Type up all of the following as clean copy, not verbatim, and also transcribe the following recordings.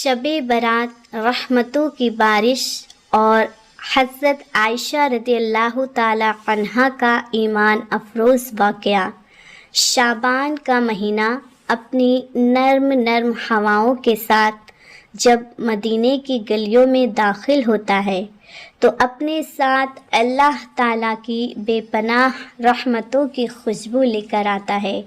شب برات رحمتوں کی بارش اور حضرت عائشہ رضی اللہ تعالی عنہا کا ایمان افروز واقعہ۔ شعبان کا مہینہ اپنی نرم نرم ہواؤں کے ساتھ جب مدینے کی گلیوں میں داخل ہوتا ہے تو اپنے ساتھ اللہ تعالیٰ کی بے پناہ رحمتوں کی خوشبو لے کر آتا ہے۔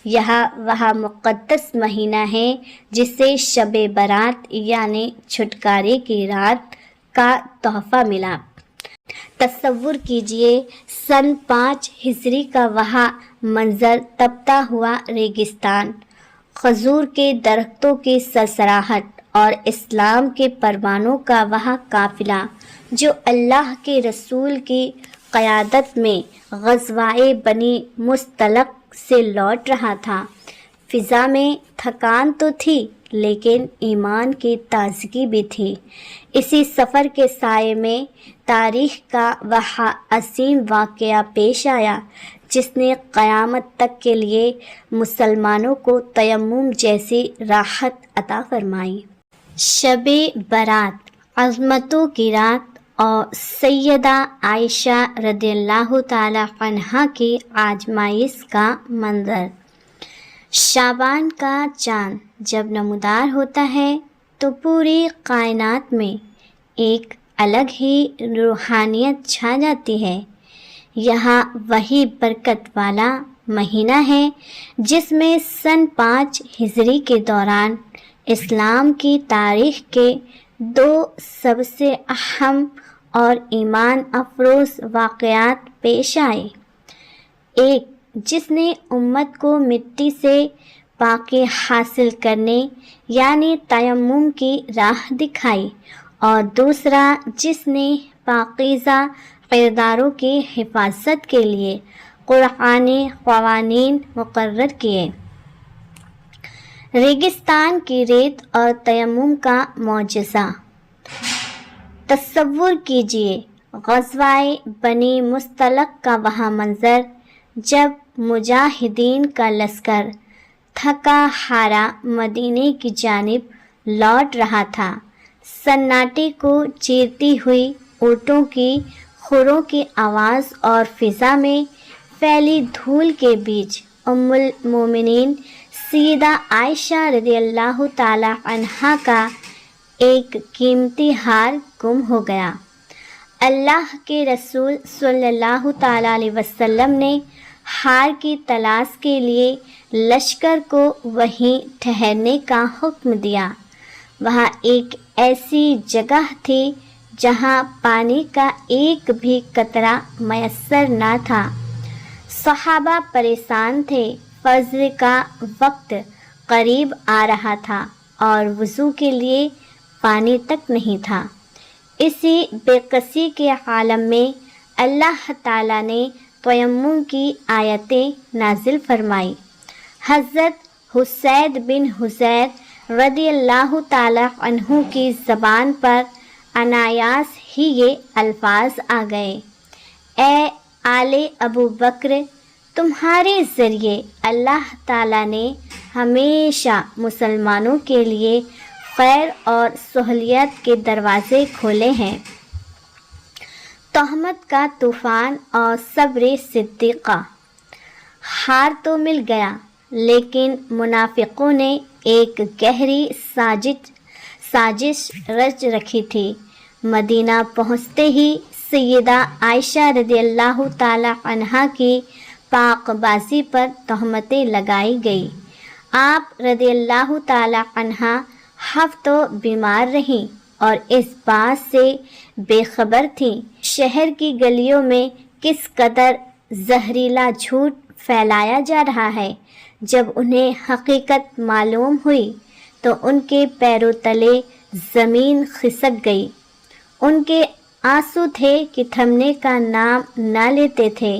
وہ مقدس مہینہ ہے جسے شب برات یعنی چھٹکارے کی رات کا تحفہ ملا۔ تصور کیجئے سن 5 ہجری کا وہاں منظر، تپتا ہوا ریگستان، کھجور کے درختوں کی سرسراہٹ اور اسلام کے پروانوں کا وہ قافلہ جو اللہ کے رسول کی قیادت میں غزوہ بنی مصطلق سے لوٹ رہا تھا۔ فضا میں تھکان تو تھی لیکن ایمان کی تازگی بھی تھی۔ اسی سفر کے سائے میں تاریخ کا وہ عظیم واقعہ پیش آیا جس نے قیامت تک کے لیے مسلمانوں کو تیمم جیسی راحت عطا فرمائی۔ شب برات، عظمتوں کی رات اور سیدہ عائشہ رضی اللہ تعالی عنہا کی آزمائش کا منظر۔ شعبان کا چاند جب نمودار ہوتا ہے تو پوری کائنات میں ایک الگ ہی روحانیت چھا جاتی ہے۔ یہاں وہی برکت والا مہینہ ہے جس میں سن 5 ہجری کے دوران اسلام کی تاریخ کے 2 سب سے اہم اور ایمان افروز واقعات پیش آئے۔ ایک جس نے امت کو مٹی سے پاکی حاصل کرنے یعنی تیمم کی راہ دکھائی، اور دوسرا جس نے پاکیزہ کرداروں کی حفاظت کے لیے قرآنی قوانین مقرر کیے۔ ریگستان کی ریت اور تیمم کا معجزہ۔ تصور کیجئے غزوہ بنی مصطلق کا وہ منظر جب مجاہدین کا لشکر تھکا ہارا مدینے کی جانب لوٹ رہا تھا۔ سناٹے کو چیرتی ہوئی اونٹوں کی کھروں کی آواز اور فضا میں پھیلی دھول کے بیچ ام المومنین سیدہ عائشہ رضی اللہ تعالی عنہا کا ایک قیمتی ہار گم ہو گیا۔ اللہ کے رسول صلی اللہ تعالی علیہ وسلم نے ہار کی تلاش کے لیے لشکر کو وہیں ٹھہرنے کا حکم دیا۔ وہاں ایک ایسی جگہ تھی جہاں پانی کا ایک بھی قطرہ میسر نہ تھا۔ صحابہ پریشان تھے، فجر کا وقت قریب آ رہا تھا اور وضو کے لیے پانی تک نہیں تھا۔ اسی بے کسی کے عالم میں اللہ تعالیٰ نے تیمم کی آیتیں نازل فرمائی۔ حضرت حسین بن حذیر رضی اللہ تعالی عنہ کی زبان پر انایاس ہی یہ الفاظ آ گئے: اے آل ابو بکر، تمہارے ذریعے اللہ تعالیٰ نے ہمیشہ مسلمانوں کے لیے خیر اور سہولت کے دروازے کھولے ہیں۔ تہمت کا طوفان اور صبر صدیقہ۔ ہار تو مل گیا لیکن منافقوں نے ایک گہری سازش رچ رکھی تھی۔ مدینہ پہنچتے ہی سیدہ عائشہ رضی اللہ تعالی عنہا کی پاک بازی پر تہمتیں لگائی گئی۔ آپ رضی اللہ تعالی عنہا ہفتوں بیمار رہیں اور اس بات سے بے خبر تھیں شہر کی گلیوں میں کس قدر زہریلا جھوٹ پھیلایا جا رہا ہے۔ جب انہیں حقیقت معلوم ہوئی تو ان کے پیروں تلے زمین کھسک گئی۔ ان کے آنسو تھے کہ تھمنے کا نام نہ لیتے تھے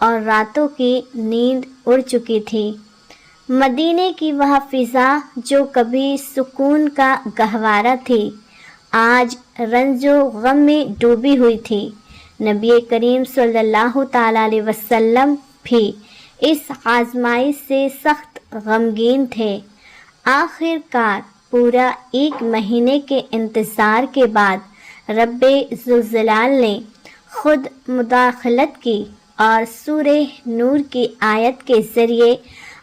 اور راتوں کی نیند اڑ چکی تھی۔ مدینے کی وہ فضا جو کبھی سکون کا گہوارہ تھی آج رنج و غم میں ڈوبی ہوئی تھی۔ نبی کریم صلی اللہ تعالی علیہ وسلم بھی اس آزمائش سے سخت غمگین تھے۔ آخر کار پورا 1 مہینے کے انتظار کے بعد رب ذوالجلال نے خود مداخلت کی اور سورہ نور کی آیت کے ذریعے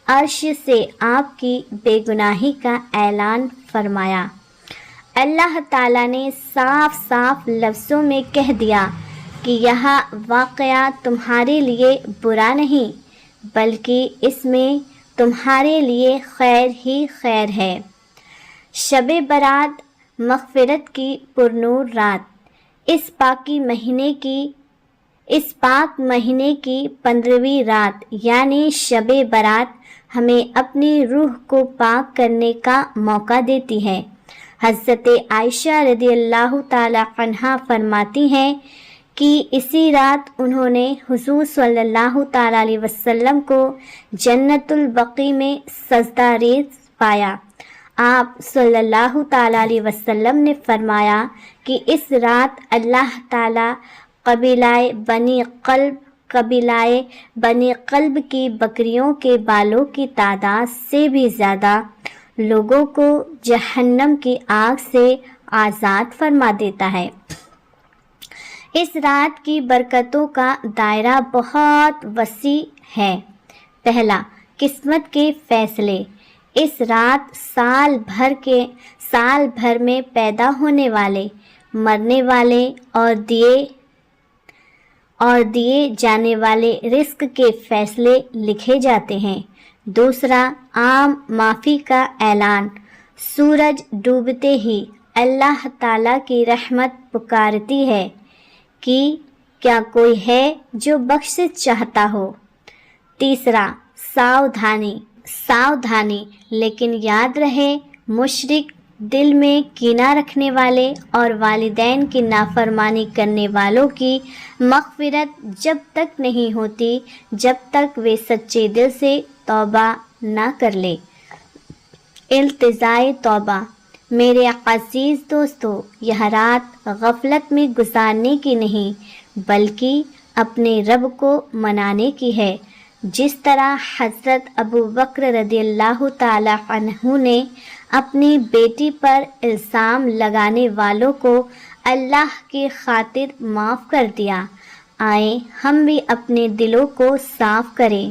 عرش سے آپ کی بے گناہی کا اعلان فرمایا۔ اللہ تعالیٰ نے صاف صاف لفظوں میں کہہ دیا کہ یہ واقعہ تمہارے لیے برا نہیں بلکہ اس میں تمہارے لیے خیر ہی خیر ہے۔ شب برات مغفرت کی پرنور رات، اس پاک مہینے کی 15ویں رات یعنی شب برات ہمیں اپنی روح کو پاک کرنے کا موقع دیتی ہے۔ حضرت عائشہ رضی اللہ تعالی عنہا فرماتی ہیں کہ اسی رات انہوں نے حضور صلی اللہ تعالی علیہ وسلم کو جنت البقیع میں سجدہ ریز پایا۔ آپ صلی اللہ تعالی علیہ وسلم نے فرمایا کہ اس رات اللہ تعالی قبیلہ بنی قلب کی بکریوں کے بالوں کی تعداد سے بھی زیادہ لوگوں کو جہنم کی آگ سے آزاد فرما دیتا ہے۔ اس رات کی برکتوں کا دائرہ بہت وسیع ہے۔ پہلا، قسمت کے فیصلے۔ اس رات سال بھر میں پیدا ہونے والے، مرنے والے اور دیے جانے والے رزق کے فیصلے لکھے جاتے ہیں۔ دوسرا، عام معافی کا اعلان۔ سورج ڈوبتے ہی اللہ تعالیٰ کی رحمت پکارتی ہے کہ کیا کوئی ہے جو بخشش چاہتا ہو۔ تیسرا، ساودھانی لیکن یاد رہے، مشرک، دل میں کینہ رکھنے والے اور والدین کی نافرمانی کرنے والوں کی مغفرت جب تک نہیں ہوتی جب تک وہ سچے دل سے توبہ نہ کر لے۔ التجائے توبہ۔ میرے عزیز دوستو، یہ رات غفلت میں گزارنے کی نہیں بلکہ اپنے رب کو منانے کی ہے۔ جس طرح حضرت ابوبکر رضی اللہ تعالی عنہ نے اپنی بیٹی پر الزام لگانے والوں کو اللہ کی خاطر معاف کر دیا، آئیں ہم بھی اپنے دلوں کو صاف کریں۔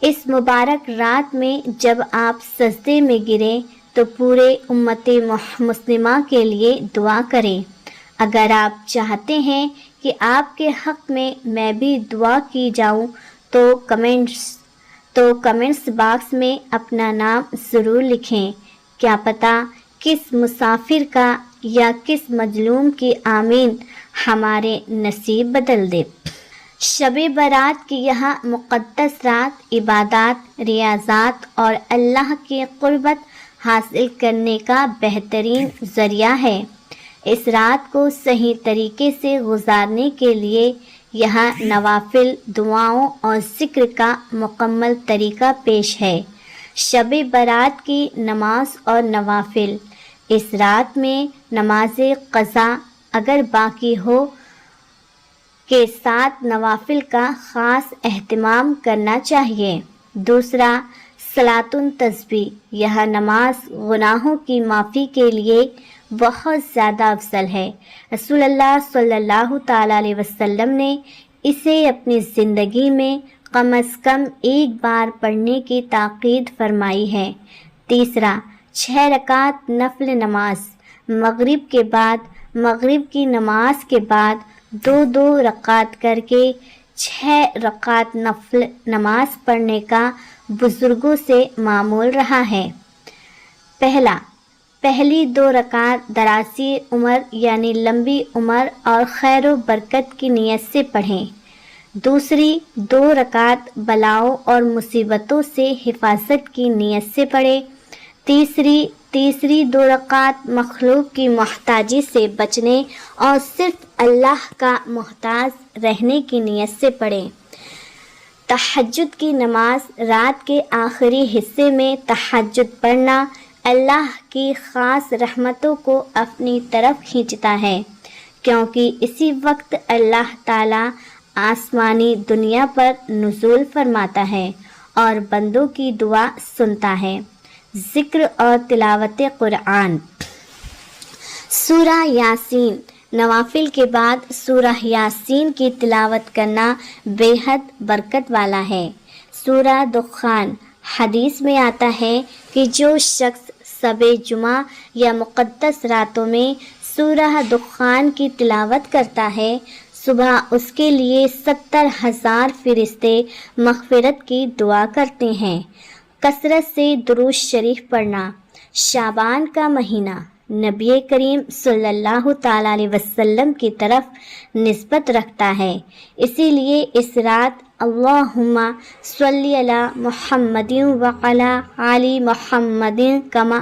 اس مبارک رات میں جب آپ سجدے میں گریں تو پورے امت مسلمہ کے لیے دعا کریں۔ اگر آپ چاہتے ہیں کہ آپ کے حق میں بھی دعا کی جاؤں تو کمنٹس باکس میں اپنا نام ضرور لکھیں۔ کیا پتہ کس مسافر کا یا کس مظلوم کی آمین ہمارے نصیب بدل دے۔ شب برات کی یہ مقدس رات عبادات، ریاضات اور اللہ کی قربت حاصل کرنے کا بہترین ذریعہ ہے۔ اس رات کو صحیح طریقے سے گزارنے کے لیے یہاں نوافل، دعاؤں اور ذکر کا مکمل طریقہ پیش ہے۔ شب برات کی نماز اور نوافل۔ اس رات میں نماز قضا اگر باقی ہو کے ساتھ نوافل کا خاص اہتمام کرنا چاہیے۔ دوسرا، صلاۃ التسبیح۔ یہ نماز گناہوں کی معافی کے لیے بہت زیادہ افضل ہے۔ رسول اللہ صلی اللہ تعالی علیہ وسلم نے اسے اپنی زندگی میں کم از کم 1 بار پڑھنے کی تاکید فرمائی ہے۔ تیسرا، 6 رکعت نفل نماز۔ مغرب کی نماز کے بعد 2 رکعت کر کے 6 رکعت نفل نماز پڑھنے کا بزرگوں سے معمول رہا ہے۔ پہلی 2 رکعت دراز عمر یعنی لمبی عمر اور خیر و برکت کی نیت سے پڑھیں۔ دوسری 2 رکعت بلاؤں اور مصیبتوں سے حفاظت کی نیت سے پڑھیں۔ تیسری 2 رکعت مخلوق کی محتاجی سے بچنے اور صرف اللہ کا محتاج رہنے کی نیت سے پڑھیں۔ تہجد کی نماز۔ رات کے آخری حصے میں تہجد پڑھنا اللہ کی خاص رحمتوں کو اپنی طرف کھینچتا ہے، کیونکہ اسی وقت اللہ تعالیٰ آسمانی دنیا پر نزول فرماتا ہے اور بندوں کی دعا سنتا ہے۔ ذکر اور تلاوت قرآن۔ سورہ یاسین، نوافل کے بعد سورہ یاسین کی تلاوت کرنا بے حد برکت والا ہے۔ سورہ دخان، حدیث میں آتا ہے کہ جو شخص شب جمعہ یا مقدس راتوں میں سورہ دخان کی تلاوت کرتا ہے، صبح اس کے لیے 70,000 فرشتے مغفرت کی دعا کرتے ہیں۔ کثرت سے درود شریف پڑھنا۔ شعبان کا مہینہ نبی کریم صلی اللہ تعالیٰ علیہ وسلم کی طرف نسبت رکھتا ہے، اسی لیے اس رات اللہم صلی علی محمد وعلی آل محمد کما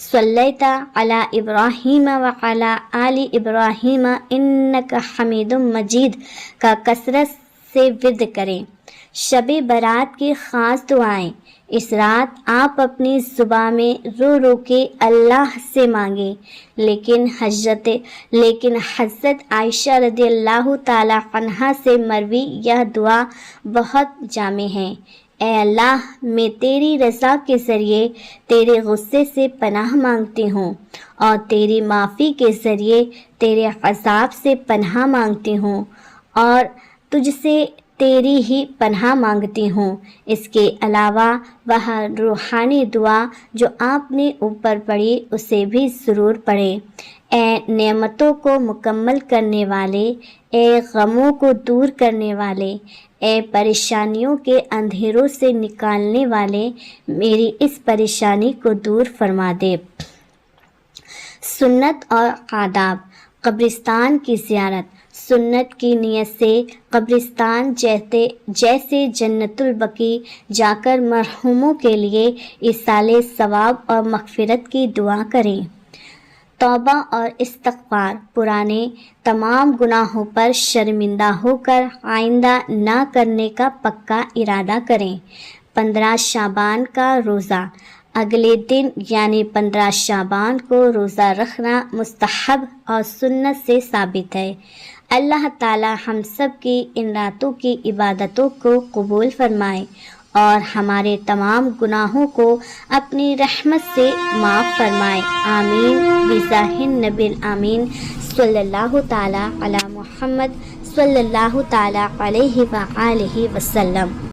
صلیت علی ابراہیم وعلی آل ابراہیم انک حمید مجید کا کثرت سے ورد کریں۔ شب برات کی خاص دعائیں۔ اس رات آپ اپنی زبان میں رو رو کے اللہ سے مانگیں، لیکن حضرت عائشہ رضی اللہ تعالی عنہا سے مروی یہ دعا بہت جامع ہے۔ اے اللہ، میں تیری رضا کے ذریعے تیرے غصے سے پناہ مانگتی ہوں اور تیری معافی کے ذریعے تیرے عذاب سے پناہ مانگتی ہوں، اور تجھ سے تیری ہی پناہ مانگتی ہوں۔ اس کے علاوہ وہ روحانی دعا جو آپ نے اوپر پڑھی اسے بھی ضرور پڑھیں۔ اے نعمتوں کو مکمل کرنے والے، اے غموں کو دور کرنے والے، اے پریشانیوں کے اندھیروں سے نکالنے والے، میری اس پریشانی کو دور فرما دے۔ سنت اور آداب۔ قبرستان کی زیارت۔ سنت کی نیت سے قبرستان جیسے جنت البقیع جا کر مرحوموں کے لیے ایصال ثواب اور مغفرت کی دعا کریں۔ توبہ اور استغفار۔ پرانے تمام گناہوں پر شرمندہ ہو کر آئندہ نہ کرنے کا پکا ارادہ کریں۔ 15 شعبان کا روزہ۔ اگلے دن یعنی 15 شعبان کو روزہ رکھنا مستحب اور سنت سے ثابت ہے۔ اللہ تعالی ہم سب کی ان راتوں کی عبادتوں کو قبول فرمائے اور ہمارے تمام گناہوں کو اپنی رحمت سے معاف فرمائے، آمین بجاہ النبی الامین صلی اللہ تعالی علی محمد صلی اللہ تعالی علیہ وآلہ وسلم۔